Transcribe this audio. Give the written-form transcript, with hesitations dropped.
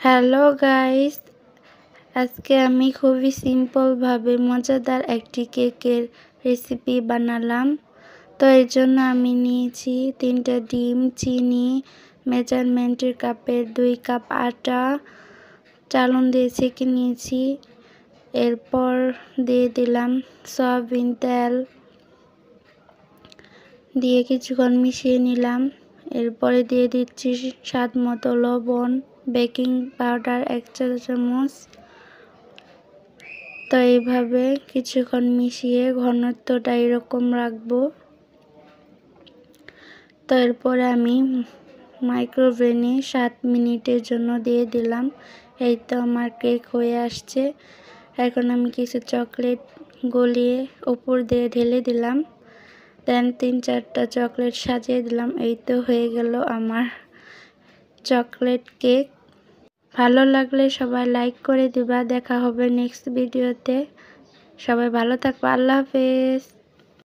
Hello guys, আজকে আমি খুবই সিম্পলভাবে মজাদার একটি কেকের রেসিপি বানালাম। তো এর জন্য আমি নিয়েছি 3টা ডিম, চিনি, মেজারমেন্টের কাপের 2 কাপ আটা, চালন দিয়ে ছেঁকে নিয়েছি। এরপর দিয়ে দিলাম সয়াবিন তেল, দিয়ে কিছুক্ষণ মিশিয়ে নিলাম। এরপরে দিয়ে দিচ্ছি স্বাদ মতো লবণ, বেকিং পাউডার 1 চা চামচ। তো এইভাবে কিছুক্ষণ মিশিয়ে ঘনত্বটা এরকম রাখবো। তো এরপরে আমি মাইক্রোওভেনে 7 মিনিটের জন্য দিয়ে দিলাম। এই তো আমার কেক হয়ে আসছে। এখন আমি কিছু চকলেট গলিয়ে উপর দিয়ে ঢেলে দিলাম। দেন 3-4টা চকলেট সাজিয়ে দিলাম। এই তো হয়ে গেল আমার চকলেট কেক। ভালো লাগলে সবাই লাইক করে দিবা। দেখা হবে নেক্সট ভিডিওতে। সবাই ভালো থাকবে। আল্লাহ হাফেজ।